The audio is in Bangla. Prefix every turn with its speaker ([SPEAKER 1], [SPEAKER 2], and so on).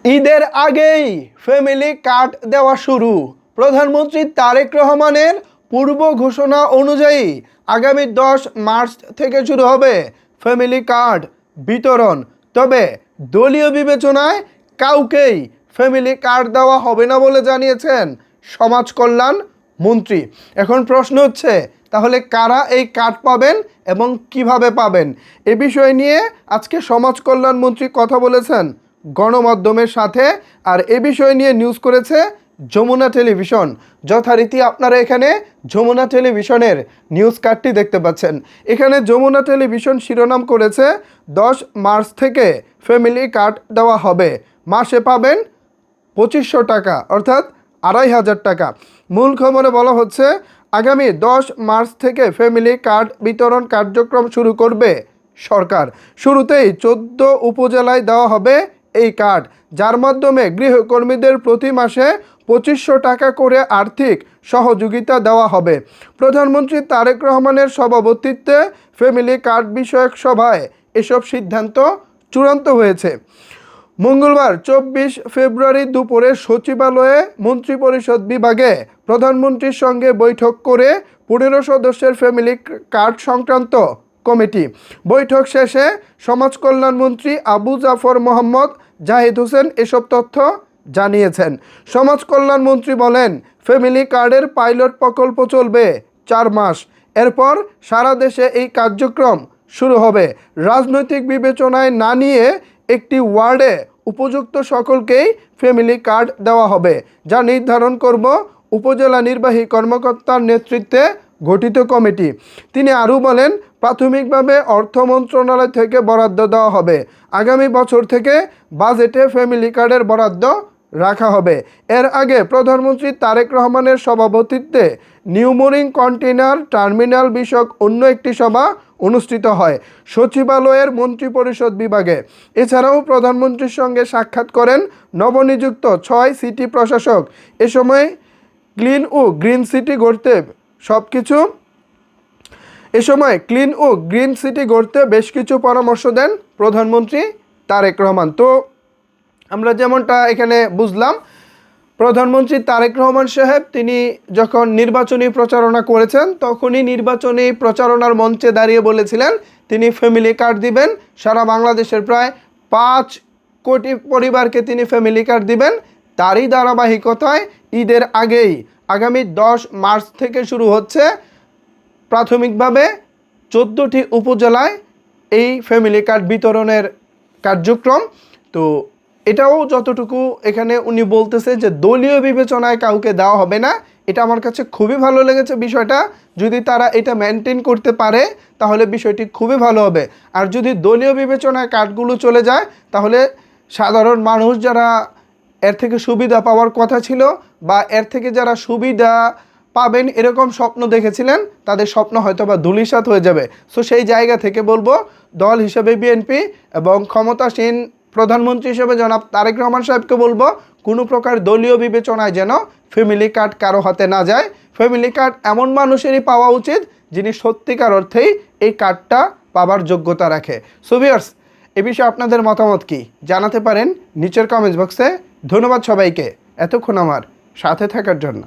[SPEAKER 1] ঈদের আগেই ফ্যামিলি কার্ড দেওয়া শুরু। প্রধানমন্ত্রী তারেক রহমানের পূর্ব ঘোষণা অনুযায়ী আগামী 10 মার্চ থেকে শুরু হবে ফ্যামিলি কার্ড বিতরণ। তবে দলীয় বিবেচনায় কাউকেই ফ্যামিলি কার্ড দেওয়া হবে না বলে জানিয়েছেন সমাজ কল্যাণ মন্ত্রী। এখন প্রশ্ন হচ্ছে, তাহলে কারা এই কার্ড পাবেন এবং কিভাবে পাবেন? এ বিষয় নিয়ে আজকে সমাজ কল্যাণ মন্ত্রী কথা বলেছেন গণমাধ্যমের সাথে। আর এ বিষয় নিয়ে নিউজ করেছে যমুনা টেলিভিশন। যথারীতি আপনারা এখানে যমুনা টেলিভিশনের নিউজ কার্ডটি দেখতে পাচ্ছেন। এখানে যমুনা টেলিভিশন শিরোনাম করেছে 10 মার্চ থেকে ফ্যামিলি কার্ড দেওয়া হবে, মাসে পাবেন 2500 টাকা, অর্থাৎ 2500 টাকা। মূল খবরে বলা হচ্ছে, আগামী 10 মার্চ থেকে ফ্যামিলি কার্ড বিতরণ কার্যক্রম শুরু করবে সরকার। শুরুতেই 14 উপজেলায় দেওয়া হবে এই কার্ড, যার মাধ্যমে গৃহকর্মীদের প্রতি মাসে 2500 টাকা করে আর্থিক সহযোগিতা দেওয়া হবে। প্রধানমন্ত্রী তারেক রহমানের সভাপতিত্বে ফ্যামিলি কার্ড বিষয়ক সভায় এসব সিদ্ধান্ত চূড়ান্ত হয়েছে। মঙ্গলবার 24 ফেব্রুয়ারি দুপুরে সচিবালয়ে মন্ত্রিপরিষদ বিভাগে প্রধানমন্ত্রীর সঙ্গে বৈঠক করে 15 সদস্যের ফ্যামিলি কার্ড সংক্রান্ত কমিটি। বৈঠক শেষে সমাজ কল্যাণমন্ত্রী আবু জাফর মোহাম্মদ জাহিদ হোসেন এসব তথ্য জানিয়েছেন। সমাজ কল্যাণমন্ত্রী বলেন, ফ্যামিলি কার্ডের পাইলট প্রকল্প চলবে 4 মাস। এরপর সারা দেশে এই কার্যক্রম শুরু হবে। রাজনৈতিক বিবেচনায় না নিয়ে একটি ওয়ার্ডে উপযুক্ত সকলকেই ফ্যামিলি কার্ড দেওয়া হবে, যা নির্ধারণ করব উপজেলা নির্বাহী কর্মকর্তার নেতৃত্বে গঠিত কমিটি। তিনি আরও বলেন, প্রাথমিকভাবে অর্থ মন্ত্রণালয় থেকে বরাদ্দ দেওয়া হবে। আগামী বছর থেকে বাজেটে ফ্যামিলি কার্ডের বরাদ্দ রাখা হবে। এর আগে প্রধানমন্ত্রী তারেক রহমানের সভাপতিত্বে নিউমোরিং কন্টেইনার টার্মিনাল বিষয়ক অন্য একটি সভা অনুষ্ঠিত হয় সচিবালয়ের মন্ত্রিপরিষদ বিভাগে। এছাড়াও প্রধানমন্ত্রীর সঙ্গে সাক্ষাৎ করেন নবনিযুক্ত 6 সিটি প্রশাসক। এ সময় ক্লিন ও গ্রিন সিটি গড়তে বেশ কিছু পরামর্শ দেন প্রধানমন্ত্রী তারেক রহমান। তো আমরা যেমনটা এখানে বুঝলাম, প্রধানমন্ত্রী তারেক রহমান সাহেব তিনি যখন নির্বাচনী প্রচারণা করেছেন, তখনই নির্বাচনী প্রচারণার মঞ্চে দাঁড়িয়ে বলেছিলেন তিনি ফ্যামিলি কার্ড দিবেন। সারা বাংলাদেশের প্রায় 5 কোটি পরিবারকে তিনি ফ্যামিলি কার্ড দিবেন। তারই ধারাবাহিকতায় ঈদের আগেই আগামী 10 মার্চ থেকে শুরু হচ্ছে প্রাথমিকভাবে 14টি উপজেলায় এই ফ্যামিলি কার্ড বিতরণের কার্যক্রম। তো এটাও যতটুকু এখানে উনি বলতেছে যে দলীয় বিবেচনায় কাউকে দেওয়া হবে না, এটা আমার কাছে খুবই ভালো লেগেছে বিষয়টা। যদি তারা এটা মেনটেন করতে পারে তাহলে বিষয়টি খুবই ভালো হবে। আর যদি দলীয় বিবেচনায় কার্ডগুলো চলে যায়, তাহলে সাধারণ মানুষ যারা এর থেকে সুবিধা পাওয়ার কথা ছিল বা এর থেকে যারা সুবিধা পাবেন এরকম স্বপ্ন দেখেছিলেন, তাদের স্বপ্ন হয়তো বা ধূলিসাৎ হয়ে যাবে। সো সেই জায়গা থেকে বলবো, দল হিসেবে বিএনপি এবং ক্ষমতাসীন প্রধানমন্ত্রী হিসেবে জনাব তারেক রহমান সাহেবকে বলবো, কোনো প্রকার দলীয় বিবেচনায় যেন ফ্যামিলি কার্ড কারো হাতে না যায়। ফ্যামিলি কার্ড এমন মানুষেরই পাওয়া উচিত যিনি সত্যিকার অর্থেই এই কার্ডটা পাবার যোগ্যতা রাখে। সো ভিউয়ার্স, এ বিষয়ে আপনাদের মতামত কি জানাতে পারেন নিচের কমেন্টস বক্সে। ধন্যবাদ সবাইকে এতক্ষণ আমার সাথে থাকার জন্য।